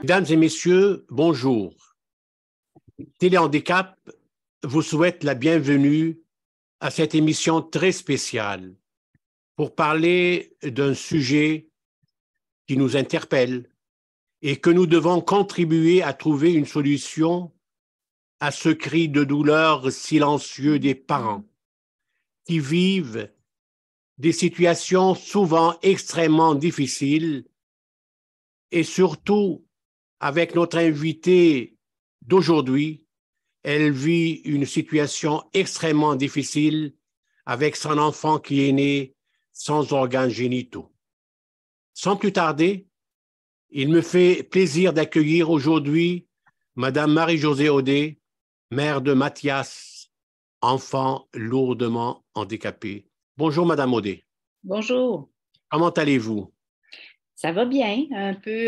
Mesdames et messieurs, bonjour. Téléhandicap vous souhaite la bienvenue à cette émission très spéciale pour parler d'un sujet qui nous interpelle et que nous devons contribuer à trouver une solution à ce cri de douleur silencieux des parents qui vivent des situations souvent extrêmement difficiles et surtout avec notre invitée d'aujourd'hui, elle vit une situation extrêmement difficile avec son enfant qui est né sans organes génitaux. Sans plus tarder, il me fait plaisir d'accueillir aujourd'hui Madame Marie-Josée Audet, mère de Mathias, enfant lourdement handicapé. Bonjour Madame Audet. Bonjour. Comment allez-vous? Ça va bien, un peu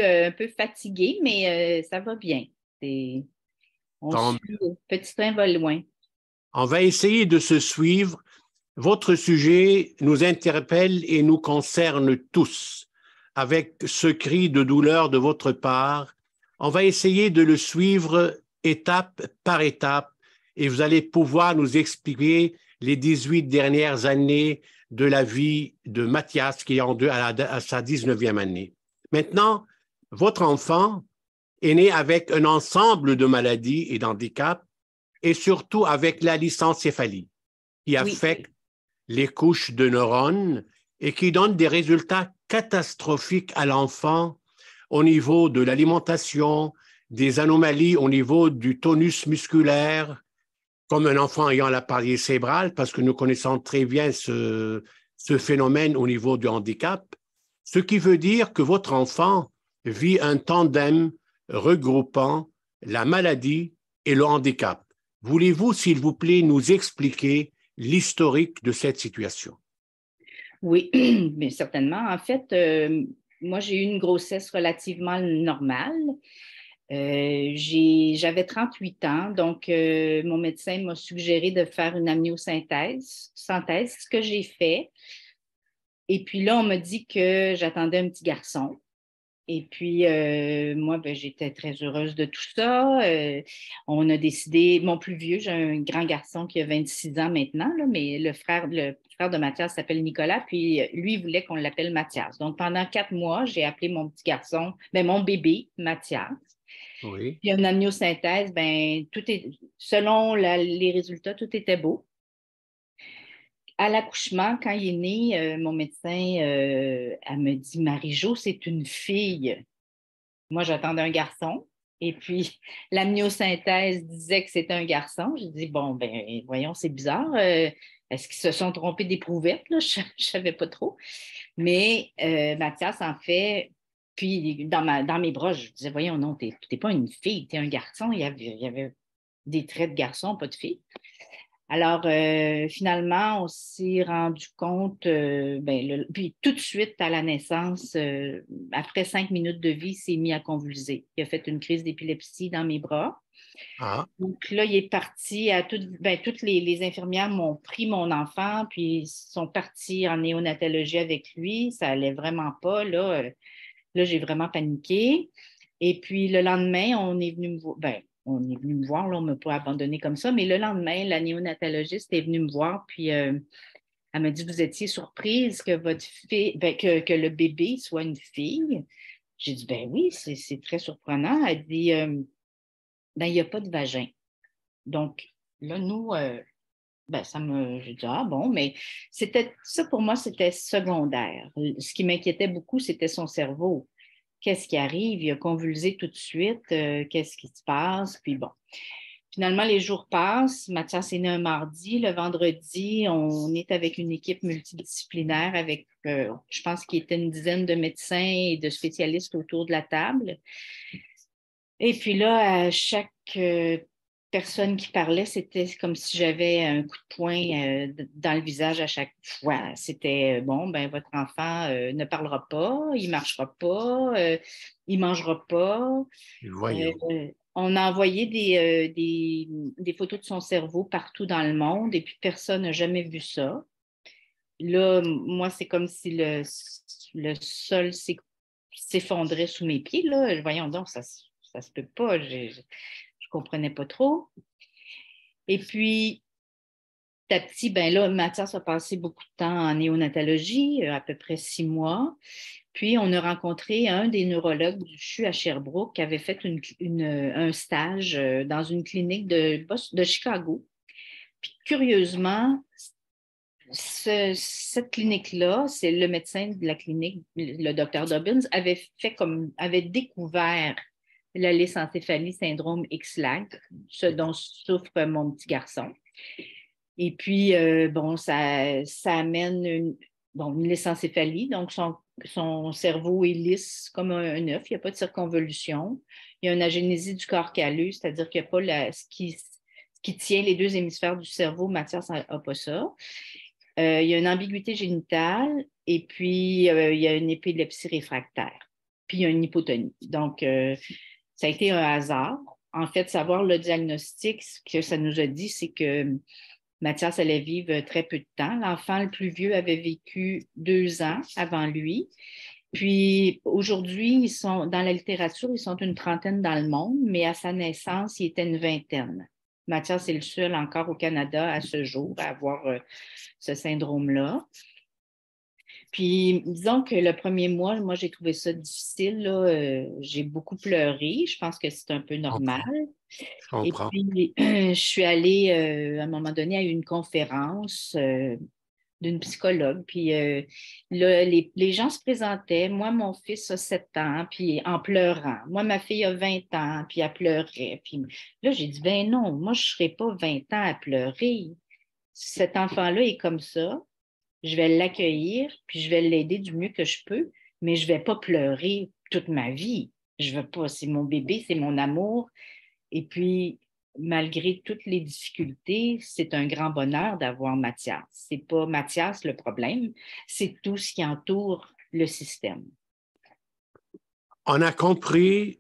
fatiguée, mais ça va bien. On suit, le petit train va loin. On va essayer de se suivre. Votre sujet nous interpelle et nous concerne tous. Avec ce cri de douleur de votre part, on va essayer de le suivre étape par étape et vous allez pouvoir nous expliquer les 18 dernières années de la vie de Mathias qui est à sa 19e année. Maintenant, votre enfant est né avec un ensemble de maladies et d'handicaps et surtout avec la licencéphalie qui affecte les couches de neurones et qui donne des résultats catastrophiques à l'enfant au niveau de l'alimentation, des anomalies au niveau du tonus musculaire, comme un enfant ayant la paralysie cérébrale, parce que nous connaissons très bien ce phénomène au niveau du handicap, ce qui veut dire que votre enfant vit un tandem regroupant la maladie et le handicap. Voulez-vous, s'il vous plaît, nous expliquer l'historique de cette situation? Oui, mais certainement. En fait, moi, j'ai eu une grossesse relativement normale. J'avais 38 ans, donc mon médecin m'a suggéré de faire une amniosynthèse, ce que j'ai fait. Et puis là, on m'a dit que j'attendais un petit garçon. Et puis, moi, j'étais très heureuse de tout ça. On a décidé, mon plus vieux, j'ai un grand garçon qui a 26 ans maintenant, là, mais le frère de Mathias s'appelle Nicolas, puis lui, il voulait qu'on l'appelle Mathias. Donc, pendant 4 mois, j'ai appelé mon petit garçon, mon bébé, Mathias. Oui. Puis, une amniosynthèse, selon les résultats, tout était beau. À l'accouchement, quand il est né, mon médecin, elle me dit, Marie-Jo, c'est une fille. Moi, j'attendais un garçon. Et puis, l'amniosynthèse disait que c'était un garçon. J'ai dit, bon, voyons, c'est bizarre. Est-ce qu'ils se sont trompés d'éprouvette? Là? Je ne savais pas trop. Mais Mathias, en fait, puis dans mes bras, je disais, voyons, non, tu n'es pas une fille, tu es un garçon. Il y avait des traits de garçon, pas de fille. Alors, finalement, on s'est rendu compte, puis tout de suite à la naissance, après 5 minutes de vie, il s'est mis à convulser. Il a fait une crise d'épilepsie dans mes bras. Ah. Donc là, il est parti à toutes les infirmières m'ont pris mon enfant, puis ils sont partis en néonatologie avec lui. Ça allait vraiment pas. Là, j'ai vraiment paniqué. Et puis le lendemain, on est venu me voir. On est venu me voir, là, on ne m'a pas abandonné comme ça, mais le lendemain, la néonatologiste est venue me voir, puis elle m'a dit, vous étiez surprise que votre fille, que le bébé soit une fille? J'ai dit, ben oui, c'est très surprenant. Elle dit, il n'y a pas de vagin. Donc, là, nous, j'ai dit, ah bon, mais ça pour moi, c'était secondaire. Ce qui m'inquiétait beaucoup, c'était son cerveau. Qu'est-ce qui arrive? Il a convulsé tout de suite. Qu'est-ce qui se passe? Puis bon. Finalement, les jours passent. Mathias est né un mardi. Le vendredi, on est avec une équipe multidisciplinaire avec, je pense qu'il y était une dizaine de médecins et de spécialistes autour de la table. Et puis là, à chaque personne qui parlait, c'était comme si j'avais un coup de poing dans le visage à chaque fois. C'était, votre enfant ne parlera pas, il ne marchera pas, il ne mangera pas. On a envoyé des photos de son cerveau partout dans le monde et puis personne n'a jamais vu ça. Là, moi, c'est comme si le sol s'effondrait sous mes pieds. Là. Voyons donc, ça se peut pas. Je comprenais pas trop. Et puis, petit à petit, ben là, Mathias a passé beaucoup de temps en néonatologie, à peu près 6 mois. Puis, on a rencontré un des neurologues du CHU à Sherbrooke qui avait fait un stage dans une clinique de Chicago. Puis, curieusement, cette clinique-là, c'est le médecin de la clinique, le docteur Dobbins, avait découvert la lysencéphalie syndrome X-LAG, ce dont souffre mon petit garçon. Et puis, ça amène une lysencéphalie, donc son cerveau est lisse comme un œuf, il n'y a pas de circonvolution. Il y a une agénésie du corps calleux, c'est-à-dire qu'il n'y a pas ce qui tient les deux hémisphères du cerveau. Mathias n'a pas ça. Il y a une ambiguïté génitale et puis il y a une épilepsie réfractaire. Puis il y a une hypotonie. Donc, ça a été un hasard. En fait, savoir le diagnostic, ce que ça nous a dit, c'est que Mathias allait vivre très peu de temps. L'enfant le plus vieux avait vécu 2 ans avant lui. Puis aujourd'hui, dans la littérature, ils sont une trentaine dans le monde, mais à sa naissance, il était une vingtaine. Mathias est le seul encore au Canada à ce jour à avoir ce syndrome-là. Puis, disons que le premier mois, moi, j'ai trouvé ça difficile. Là. J'ai beaucoup pleuré. Je pense que c'est un peu normal. Je Et comprends. puis, je suis allée, à un moment donné, à une conférence d'une psychologue. Puis, là, les gens se présentaient. Moi, mon fils a 7 ans, puis en pleurant. Moi, ma fille a 20 ans, puis elle pleurait. Puis là, j'ai dit, ben non, moi, je ne serai pas 20 ans à pleurer. Cet enfant-là est comme ça. Je vais l'accueillir, puis je vais l'aider du mieux que je peux, mais je ne vais pas pleurer toute ma vie. Je veux pas, c'est mon bébé, c'est mon amour. Et puis, malgré toutes les difficultés, c'est un grand bonheur d'avoir Mathias. C'est pas Mathias le problème, c'est tout ce qui entoure le système. On a compris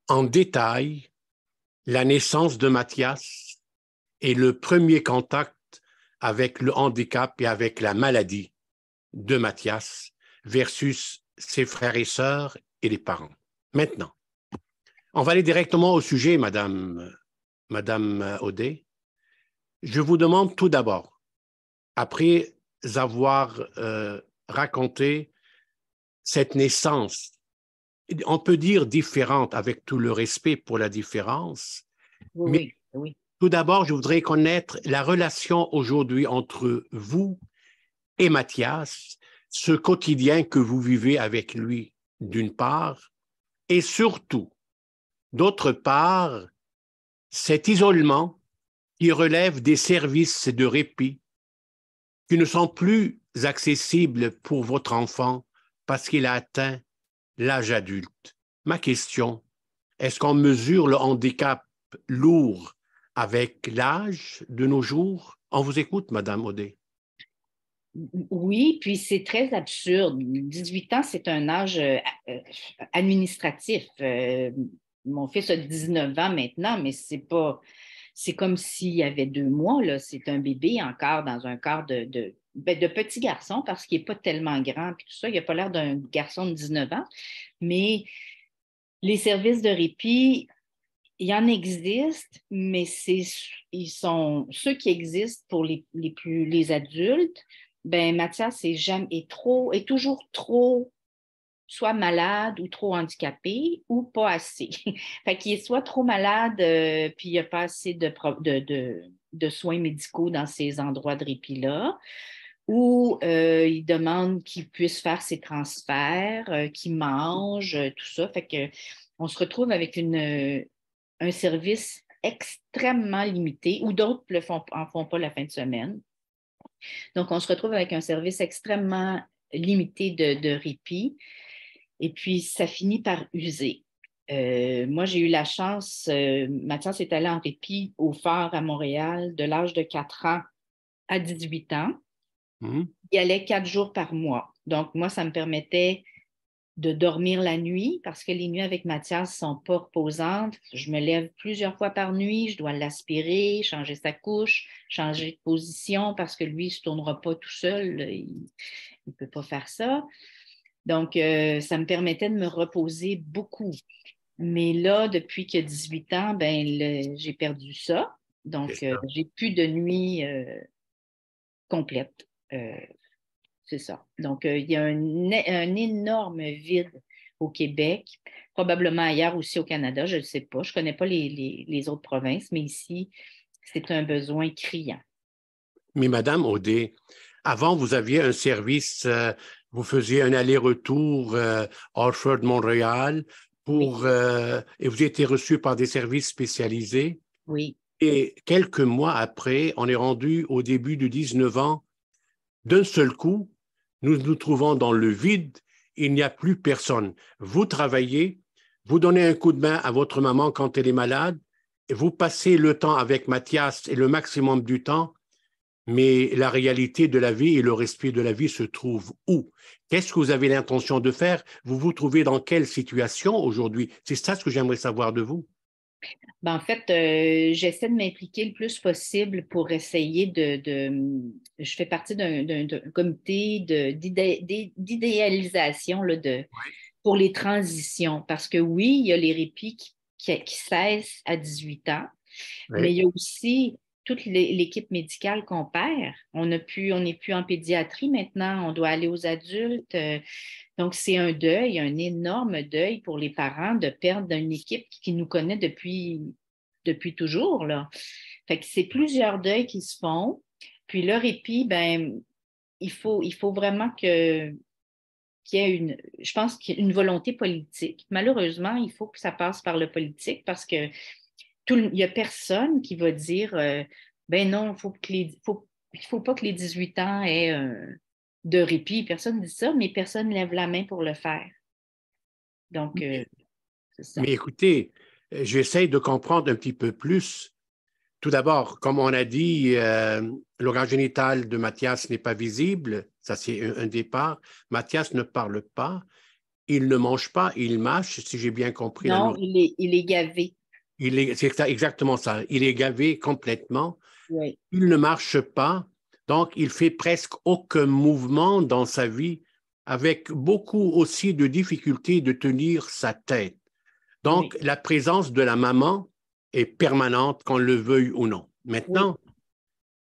en détail la naissance de Mathias et le premier contact avec le handicap et avec la maladie de Mathias versus ses frères et sœurs et les parents. Maintenant, on va aller directement au sujet, Madame Audet. Je vous demande tout d'abord, après avoir raconté cette naissance, on peut dire différente avec tout le respect pour la différence, mais Oui, oui. tout d'abord, je voudrais connaître la relation aujourd'hui entre vous et Mathias, ce quotidien que vous vivez avec lui, d'une part, et surtout, d'autre part, cet isolement qui relève des services de répit qui ne sont plus accessibles pour votre enfant parce qu'il a atteint l'âge adulte. Ma question, est-ce qu'on mesure le handicap lourd avec l'âge de nos jours? On vous écoute, Madame Audet. Oui, puis c'est très absurde. 18 ans, c'est un âge administratif. Mon fils a 19 ans maintenant, mais c'est comme s'il y avait 2 mois, là. C'est un bébé encore dans un corps de petit garçon parce qu'il n'est pas tellement grand puis tout ça. Il n'a pas l'air d'un garçon de 19 ans. Mais les services de répit, il y en existe, mais ils sont ceux qui existent pour les adultes. Ben Mathias est toujours trop soit malade ou trop handicapé ou pas assez. Fait qu'il est soit trop malade, puis il n'y a pas assez de soins médicaux dans ces endroits de répit-là, ou il demande qu'il puisse faire ses transferts, qu'il mange, tout ça. Fait que on se retrouve avec un service extrêmement limité, ou d'autres en font pas la fin de semaine. Donc, on se retrouve avec un service extrêmement limité de répit. Et puis, ça finit par user. Moi, j'ai eu la chance, Mathias est allé en répit au Phare à Montréal de l'âge de 4 ans à 18 ans. Il allait 4 jours par mois. Donc, moi, ça me permettait de dormir la nuit parce que les nuits avec Mathias ne sont pas reposantes. Je me lève plusieurs fois par nuit, je dois l'aspirer, changer sa couche, changer de position parce que lui, il ne se tournera pas tout seul. Il ne peut pas faire ça. Donc, ça me permettait de me reposer beaucoup. Mais là, depuis que 18 ans, ben, j'ai perdu ça. C'est Donc, ça. j'ai plus de nuit complète. C'est ça. Donc, il y a un énorme vide au Québec, probablement ailleurs aussi au Canada, je ne sais pas. Je ne connais pas les autres provinces, mais ici, c'est un besoin criant. Mais Madame Audet, avant, vous aviez un service, vous faisiez un aller-retour Hartford-Montréal Oui, et vous étiez reçu par des services spécialisés. oui, Et quelques mois après, on est rendu au début de 19 ans. D'un seul coup, nous nous trouvons dans le vide. Il n'y a plus personne. Vous travaillez, vous donnez un coup de main à votre maman quand elle est malade, et vous passez le temps avec Mathias et le maximum du temps, mais la réalité de la vie et le respect de la vie se trouvent où? Qu'est-ce que vous avez l'intention de faire? Vous vous trouvez dans quelle situation aujourd'hui? C'est ça ce que j'aimerais savoir de vous. ben, en fait, j'essaie de m'impliquer le plus possible pour essayer je fais partie d'un comité d'idéalisation là, pour les transitions. Parce que oui, il y a les répits qui cessent à 18 ans, mais Oui. il y a aussi toute l'équipe médicale qu'on perd. On n'est plus en pédiatrie maintenant, on doit aller aux adultes. Donc, c'est un deuil, un énorme deuil pour les parents de perdre une équipe qui nous connaît depuis toujours, là. Fait que c'est plusieurs deuils qui se font. Puis le répit, ben, il faut vraiment qu'il y ait je pense qu'il y a une volonté politique. Malheureusement, il faut que ça passe par le politique parce que il n'y a personne qui va dire ben non, il faut pas que les 18 ans aient de répit. Personne ne dit ça, mais personne ne lève la main pour le faire. Donc, c'est ça. Mais écoutez, j'essaie de comprendre un petit peu plus. Tout d'abord, comme on a dit, l'organe génital de Mathias n'est pas visible. Ça, c'est un départ. Mathias ne parle pas. Il ne mange pas, il mâche, si j'ai bien compris la Non, nourriture. il est gavé. C'est exactement ça. Il est gavé complètement. Oui, Il ne marche pas. Donc, il fait presque aucun mouvement dans sa vie, avec beaucoup aussi de difficultés de tenir sa tête. oui, Donc, la présence de la maman est permanente, qu'on le veuille ou non. oui. Maintenant,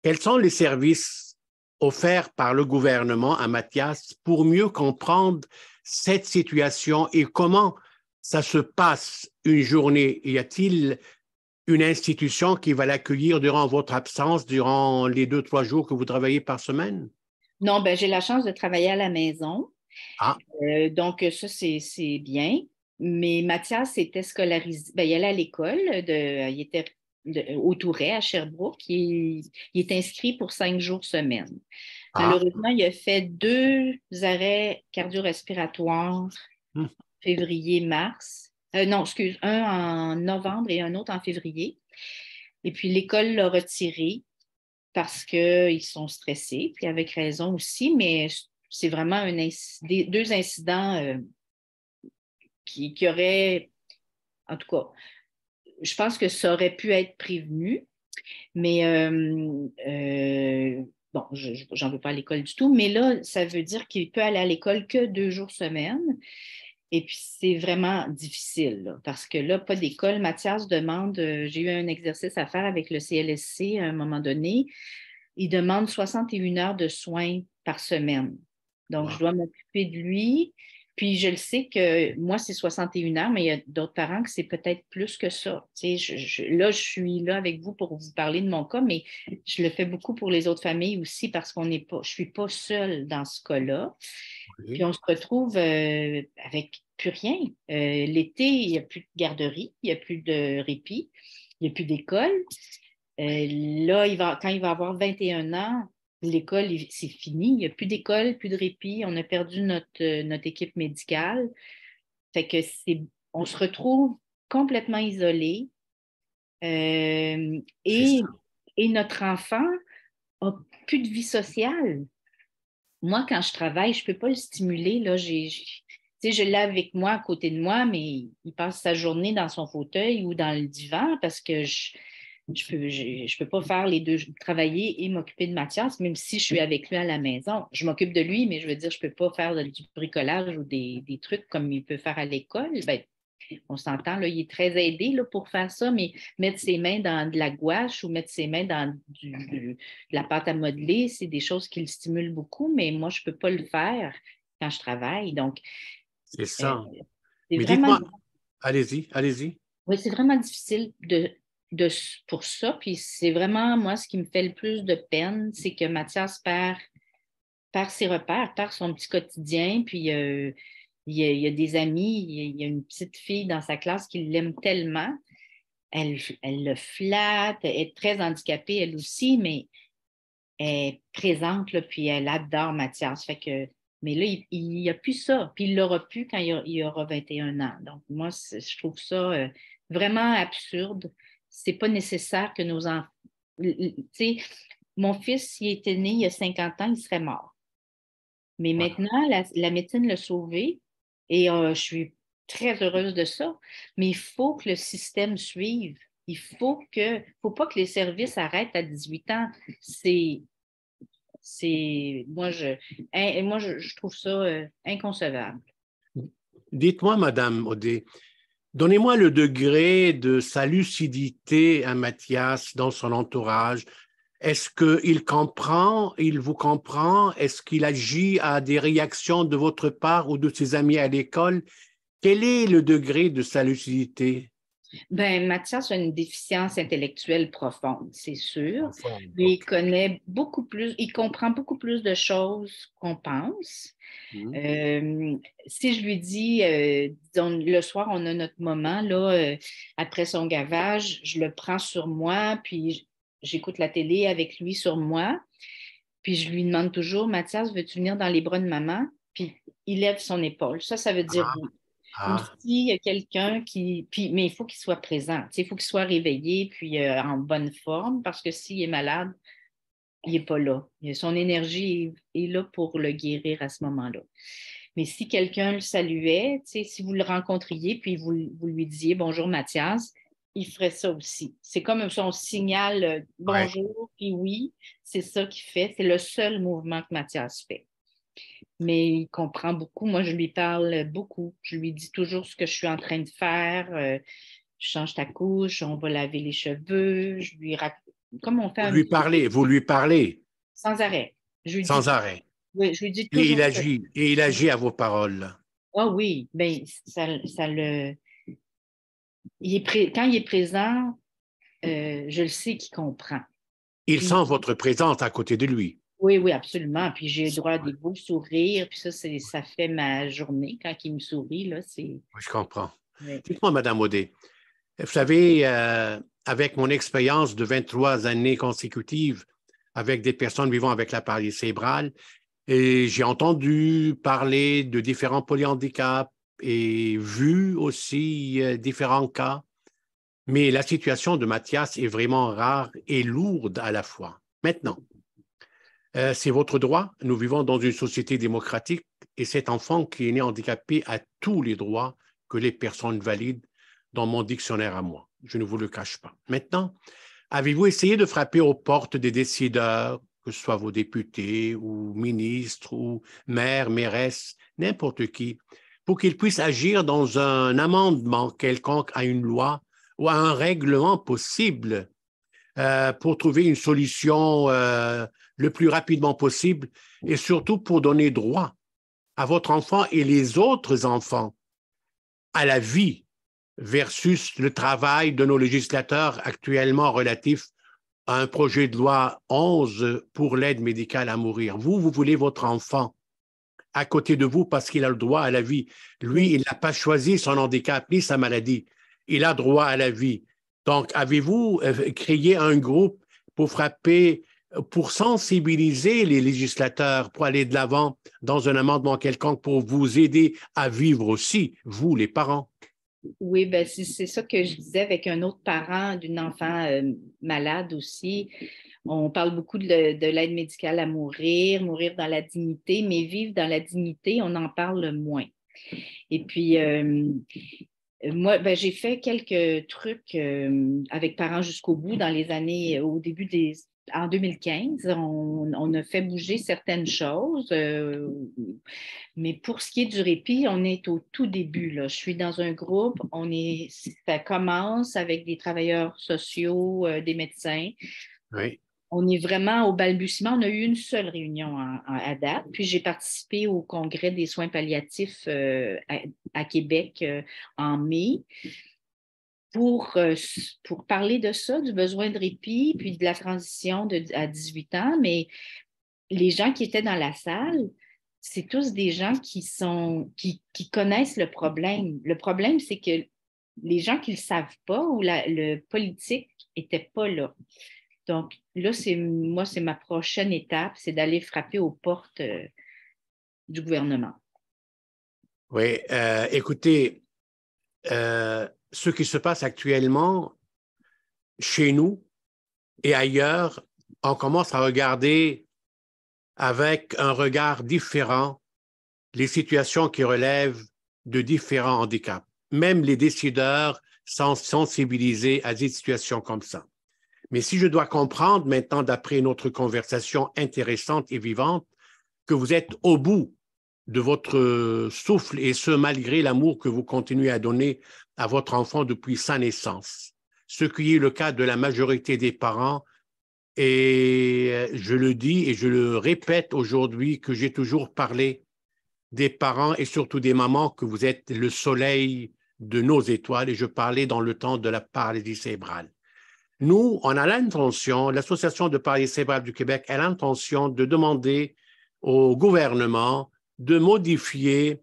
quels sont les services offerts par le gouvernement à Mathias pour mieux comprendre cette situation et comment ça se passe une journée? Y a-t-il une institution qui va l'accueillir durant votre absence, durant les 2, 3 jours que vous travaillez par semaine? Non, ben, j'ai la chance de travailler à la maison. Ah, Donc, ça, c'est bien. Mais Mathias était scolarisé. Ben, il allait à l'école, il était au Touret, à Sherbrooke. Il est inscrit pour 5 jours semaine. ah, Malheureusement, il a fait 2 arrêts cardio-respiratoires hmm, février-mars. Non, excuse, un en novembre et un autre en février. Et puis, l'école l'a retiré parce qu'ils sont stressés, puis avec raison aussi, mais c'est vraiment 2 incidents qui auraient, en tout cas, je pense que ça aurait pu être prévenu, mais bon, j'en veux pas à l'école du tout, mais là, ça veut dire qu'il peut aller à l'école que 2 jours semaine. Et puis, c'est vraiment difficile, là, parce que là, pas d'école. Mathias demande, j'ai eu un exercice à faire avec le CLSC à un moment donné. Il demande 61 heures de soins par semaine. Donc, je wow. dois m'occuper de lui. Puis, je le sais que moi, c'est 61 heures, mais il y a d'autres parents que c'est peut-être plus que ça. Tu sais, là, je suis là avec vous pour vous parler de mon cas, mais je le fais beaucoup pour les autres familles aussi parce je ne suis pas seule dans ce cas-là. Puis, Oui, on se retrouve avec plus rien. L'été, il n'y a plus de garderie, il n'y a plus de répit, il n'y a plus d'école. Là, quand il va avoir 21 ans, l'école, c'est fini. Il n'y a plus d'école, plus de répit. On a perdu notre équipe médicale. Fait que on se retrouve complètement isolé. Euh, c'est et, ça. et notre enfant n'a plus de vie sociale. Moi, quand je travaille, je ne peux pas le stimuler. Là, tu sais, je l'ai avec moi à côté de moi, mais il passe sa journée dans son fauteuil ou dans le divan parce que je peux pas faire les deux, travailler et m'occuper de Mathias, même si je suis avec lui à la maison. Je m'occupe de lui, mais je veux dire, je peux pas faire du bricolage ou des trucs comme il peut faire à l'école. Ben, On s'entend, là, il est très aidé là, pour faire ça, mais mettre ses mains dans de la gouache ou mettre ses mains dans de la pâte à modeler, c'est des choses qui le stimulent beaucoup, mais moi, je ne peux pas le faire quand je travaille. Donc, C'est euh, ça. c'est Mais vraiment, dites-moi, allez-y, allez-y. oui, c'est vraiment difficile de, pour ça. Puis c'est vraiment, moi, ce qui me fait le plus de peine, c'est que Mathias perd ses repères, perd son petit quotidien, puis il y a des amis, il y a une petite fille dans sa classe qui l'aime tellement. Elle le flatte, elle est très handicapée elle aussi, mais elle est présente, là, puis elle adore Mathias. Fait que, mais là, il n'y a plus ça. Puis il l'aura plus quand il aura 21 ans. Donc, moi, je trouve ça vraiment absurde. C'est pas nécessaire que nos enfants. Tu sais, mon fils, s'il était né il y a 50 ans, il serait mort. Mais Voilà. maintenant, la médecine l'a sauvé et je suis très heureuse de ça. Mais il faut que le système suive. Faut pas que les services arrêtent à 18 ans. Moi, je trouve ça inconcevable. Dites-moi, Madame Audet, donnez-moi le degré de sa lucidité à Mathias dans son entourage. Est-ce qu'il comprend, il vous comprend? Est-ce qu'il agit à des réactions de votre part ou de ses amis à l'école? Quel est le degré de sa lucidité? Ben, Mathias a une déficience intellectuelle profonde, c'est sûr. Enfin, Mais il OK. connaît beaucoup plus, il comprend beaucoup plus de choses qu'on pense. Mhm. Euh, si je lui dis, disons, le soir, on a notre moment, là, après son gavage, je le prends sur moi, puis j'écoute la télé avec lui sur moi, puis je lui demande toujours, Mathias, veux-tu venir dans les bras de maman? Puis il lève son épaule. Ça veut dire Ah, oui. Ou ah, s'il y a quelqu'un qui. Puis, mais il faut qu'il soit présent. Tu sais, il faut qu'il soit réveillé puis en bonne forme parce que s'il est malade, il n'est pas là. Son énergie est là pour le guérir à ce moment-là. Mais si quelqu'un le saluait, tu sais, si vous le rencontriez puis vous lui disiez bonjour Mathias, il ferait ça aussi. C'est comme son signal ouais. bonjour, puis oui, c'est ça qu'il fait. C'est le seul mouvement que Mathias fait. Mais il comprend beaucoup. Moi, je lui parle beaucoup. Je lui dis toujours ce que je suis en train de faire. Je change ta couche, on va laver les cheveux. Je lui raconte, comme on fait un petit Vous lui parlez sans arrêt. Je lui dis, sans arrêt. oui, je lui dis toujours ce que. Et il agit à vos paroles. Ah oui, ben, ça le. Quand il est présent, je le sais qu'il comprend. Il Puis, sent votre présence à côté de lui. oui, oui, absolument. Puis j'ai le droit à des beaux sourires. Puis ça fait ma journée quand il me sourit. Là, c'est. Oui, je comprends. Oui. Dites-moi, Madame Audet, vous savez, avec mon expérience de 23 années consécutives avec des personnes vivant avec la paralysie cérébrale, et j'ai entendu parler de différents polyhandicaps et vu aussi différents cas. Mais la situation de Mathias est vraiment rare et lourde à la fois. Maintenant, c'est votre droit. Nous vivons dans une société démocratique et cet enfant qui est né handicapé a tous les droits que les personnes valides dans mon dictionnaire à moi. Je ne vous le cache pas. Maintenant, avez-vous essayé de frapper aux portes des décideurs, que ce soit vos députés ou ministres ou maires, mairesses, n'importe qui, pour qu'ils puissent agir dans un amendement quelconque à une loi ou à un règlement possible pour trouver une solution le plus rapidement possible et surtout pour donner droit à votre enfant et les autres enfants à la vie versus le travail de nos législateurs actuellement relatif à un projet de loi 11 pour l'aide médicale à mourir. Vous voulez votre enfant à côté de vous parce qu'il a le droit à la vie. Lui, Oui. il n'a pas choisi son handicap ni sa maladie. Il a droit à la vie. Donc, avez-vous créé un groupe pour frapper, pour sensibiliser les législateurs, pour aller de l'avant dans un amendement quelconque, pour vous aider à vivre aussi, vous, les parents? Oui, ben c'est ça que je disais avec un autre parent d'une enfant malade aussi. On parle beaucoup de l'aide médicale à mourir, mourir dans la dignité, mais vivre dans la dignité, on en parle moins. Et puis, moi, ben, j'ai fait quelques trucs avec Parents jusqu'au bout dans les années, au début en 2015, on a fait bouger certaines choses, mais pour ce qui est du répit, on est au tout début, là. Je suis dans un groupe, ça commence avec des travailleurs sociaux, des médecins. Oui. On est vraiment au balbutiement. On a eu une seule réunion à date, puis j'ai participé au congrès des soins palliatifs à Québec en mai pour parler de ça, du besoin de répit, puis de la transition à 18 ans. Mais les gens qui étaient dans la salle, c'est tous des gens qui connaissent le problème. Le problème, c'est que les gens qui ne le savent pas ou le politique n'était pas là. Donc là, c'est ma prochaine étape, c'est d'aller frapper aux portes du gouvernement. Oui, écoutez, ce qui se passe actuellement chez nous et ailleurs, on commence à regarder avec un regard différent les situations qui relèvent de différents handicaps. Même les décideurs sont sensibilisés à des situations comme ça. Mais si je dois comprendre maintenant, d'après notre conversation intéressante et vivante, que vous êtes au bout de votre souffle, et ce, malgré l'amour que vous continuez à donner à votre enfant depuis sa naissance, ce qui est le cas de la majorité des parents. Et je le dis et je le répète aujourd'hui que j'ai toujours parlé des parents et surtout des mamans, que vous êtes le soleil de nos étoiles, et je parlais dans le temps de la paralysie cérébrale. Nous, on a l'intention, l'Association de paralysie cérébrale du Québec a l'intention de demander au gouvernement de modifier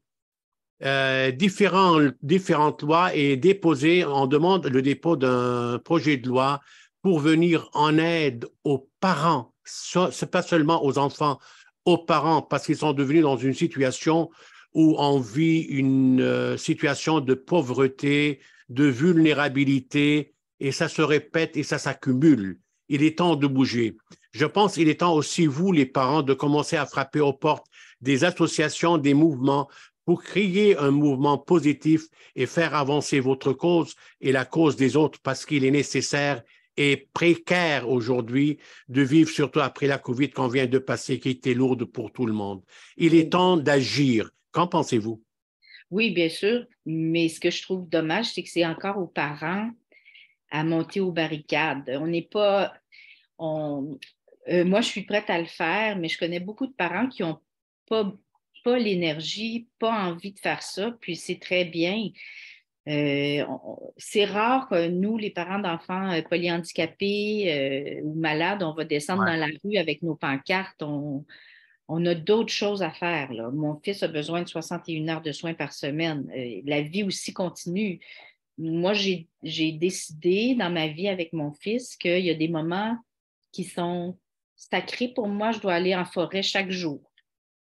différentes lois et déposer, on demande le dépôt d'un projet de loi pour venir en aide aux parents, c'est pas seulement aux enfants, aux parents, parce qu'ils sont devenus dans une situation où on vit une situation de pauvreté, de vulnérabilité, et ça se répète et ça s'accumule. Il est temps de bouger. Je pense qu'il est temps aussi, vous, les parents, de commencer à frapper aux portes des associations, des mouvements, pour créer un mouvement positif et faire avancer votre cause et la cause des autres, parce qu'il est nécessaire et précaire aujourd'hui de vivre, surtout après la COVID qu'on vient de passer, qui était lourde pour tout le monde. Il est temps d'agir. Qu'en pensez-vous? Oui, bien sûr, mais ce que je trouve dommage, c'est que c'est encore aux parents à monter aux barricades. On n'est pas... moi, je suis prête à le faire, mais je connais beaucoup de parents qui n'ont pas l'énergie, pas envie de faire ça, puis c'est très bien. C'est rare que nous, les parents d'enfants polyhandicapés ou malades, on va descendre dans la rue avec nos pancartes. On a d'autres choses à faire, là. Mon fils a besoin de 61 heures de soins par semaine. La vie aussi continue. Moi, j'ai décidé dans ma vie avec mon fils qu'il y a des moments qui sont sacrés pour moi. Je dois aller en forêt chaque jour.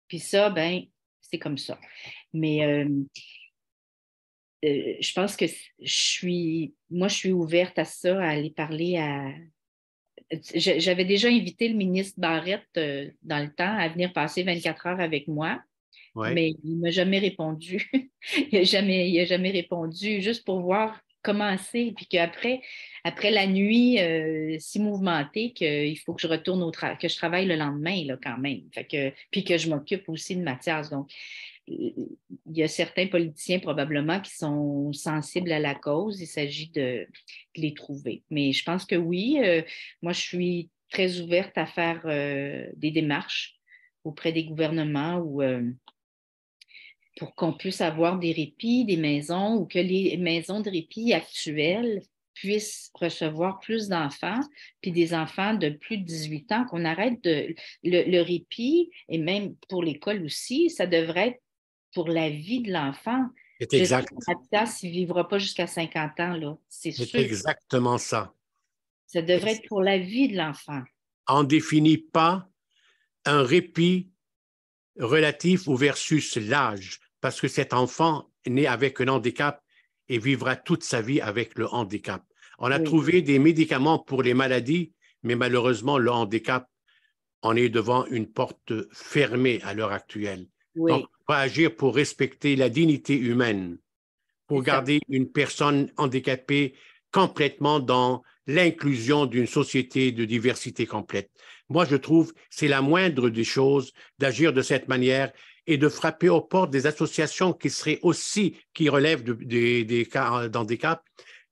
Puis ça, ben, c'est comme ça. Mais je pense que moi, je suis ouverte à ça, à aller parler à... J'avais déjà invité le ministre Barrette dans le temps à venir passer 24 heures avec moi, mais il ne m'a jamais répondu. Il n'a jamais répondu, juste pour voir comment c'est. Puis qu'après la nuit si mouvementée, qu'il faut que je retourne que je travaille le lendemain là, quand même. Puis que je m'occupe aussi de Mathias. Donc, il y a certains politiciens probablement qui sont sensibles à la cause. Il s'agit de les trouver. Mais je pense que oui, moi, je suis très ouverte à faire des démarches auprès des gouvernements pour qu'on puisse avoir des répits, des maisons, ou que les maisons de répit actuelles puissent recevoir plus d'enfants, puis des enfants de plus de 18 ans, qu'on arrête le répit, et même pour l'école aussi, ça devrait être pour la vie de l'enfant. C'est exact. Mathias, il ne vivra pas jusqu'à 50 ans, là. C'est sûr. C'est exactement ça. Ça devrait être pour la vie de l'enfant. On ne définit pas un répit relatif ou versus l'âge, parce que cet enfant est né avec un handicap et vivra toute sa vie avec le handicap. On a trouvé des médicaments pour les maladies, mais malheureusement, le handicap, on est devant une porte fermée à l'heure actuelle. Donc, on va agir pour respecter la dignité humaine, pour garder une personne handicapée complètement dans l'inclusion d'une société de diversité complète. Moi, je trouve que c'est la moindre des choses d'agir de cette manière et de frapper aux portes des associations qui seraient aussi, qui relèvent des cas, dans des cas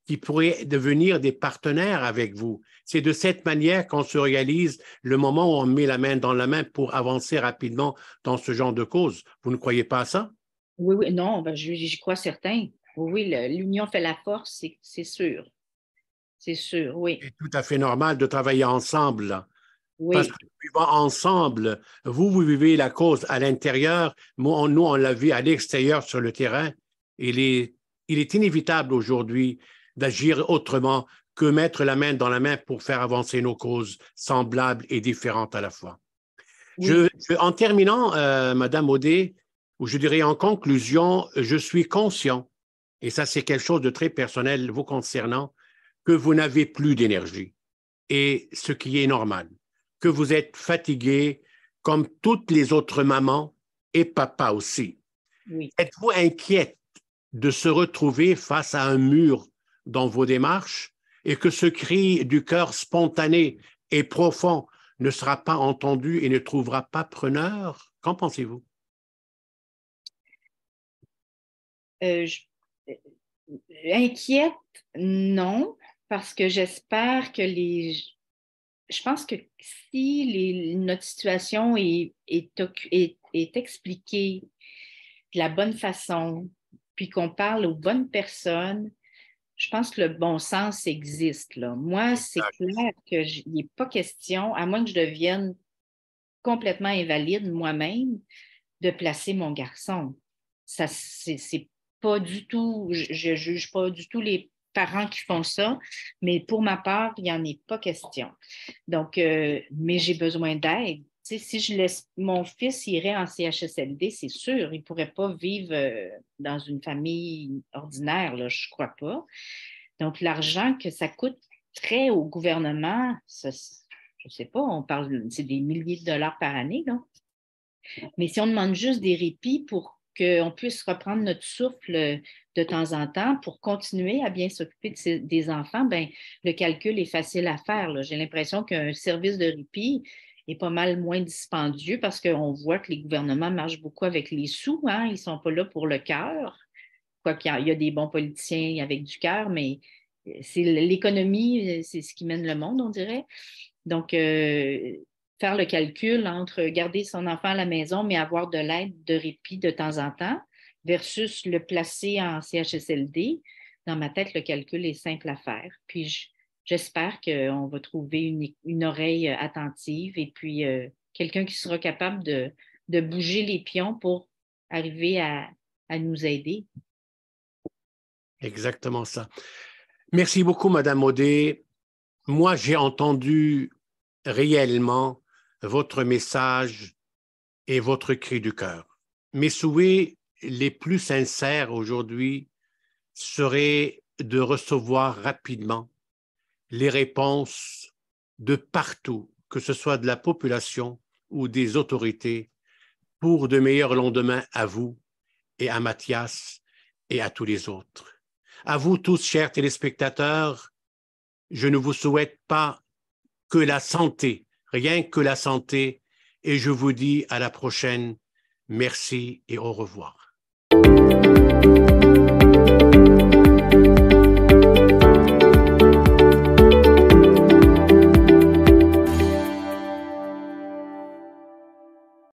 qui pourraient devenir des partenaires avec vous. C'est de cette manière qu'on se réalise le moment où on met la main dans la main pour avancer rapidement dans ce genre de cause. Vous ne croyez pas à ça? Oui, oui, non, ben, j'y crois certain. Oui, oui, l'union fait la force, c'est sûr. C'est sûr, oui. C'est tout à fait normal de travailler ensemble, là. Parce Oui, que vivant ensemble, vous vivez la cause à l'intérieur, nous, on la vit à l'extérieur sur le terrain. Il est inévitable aujourd'hui d'agir autrement que mettre la main dans la main pour faire avancer nos causes semblables et différentes à la fois. oui, En terminant, Madame Audet, ou je dirais en conclusion, je suis conscient, et ça c'est quelque chose de très personnel vous concernant, que vous n'avez plus d'énergie, et ce qui est normal, que vous êtes fatigué comme toutes les autres mamans et papas aussi. oui. Êtes-vous inquiète de se retrouver face à un mur dans vos démarches et que ce cri du cœur spontané et profond ne sera pas entendu et ne trouvera pas preneur? Qu'en pensez-vous? Euh, je- euh, Inquiète, non, parce que j'espère que je pense que si notre situation est expliquée de la bonne façon, puis qu'on parle aux bonnes personnes, je pense que le bon sens existe, là. Moi, c'est Exact. clair qu'il n'est pas question, à moins que je devienne complètement invalide moi-même, de placer mon garçon. Ça, c'est pas du tout, je juge pas du tout les parents qui font ça, mais pour ma part, il n'y en est pas question. Donc, mais j'ai besoin d'aide. Tu sais, si je laisse mon fils irait en CHSLD, c'est sûr, il ne pourrait pas vivre dans une famille ordinaire, là, je ne crois pas. Donc, l'argent que ça coûte très au gouvernement, ça, je ne sais pas, on parle, c'est des milliers de dollars par année, là. Mais si on demande juste des répits pour qu'on puisse reprendre notre souffle de temps en temps pour continuer à bien s'occuper des enfants, ben, le calcul est facile à faire, là. J'ai l'impression qu'un service de répit est pas mal moins dispendieux parce qu'on voit que les gouvernements marchent beaucoup avec les sous, hein? Ils ne sont pas là pour le cœur. Quoiqu'il y a des bons politiciens avec du cœur, mais c'est l'économie, c'est ce qui mène le monde, on dirait. Donc, faire le calcul entre garder son enfant à la maison, mais avoir de l'aide, de répit de temps en temps, versus le placer en CHSLD, dans ma tête, le calcul est simple à faire. Puis, j'espère qu'on va trouver une oreille attentive et puis quelqu'un qui sera capable de bouger les pions pour arriver à nous aider. Exactement ça. Merci beaucoup, Madame Audet. Moi, j'ai entendu réellement votre message et votre cri du cœur. Mes souhaits les plus sincères aujourd'hui seraient de recevoir rapidement les réponses de partout, que ce soit de la population ou des autorités, pour de meilleurs lendemains à vous et à Mathias et à tous les autres. À vous tous, chers téléspectateurs, je ne vous souhaite pas que la santé, rien que la santé, et je vous dis à la prochaine. Merci et au revoir.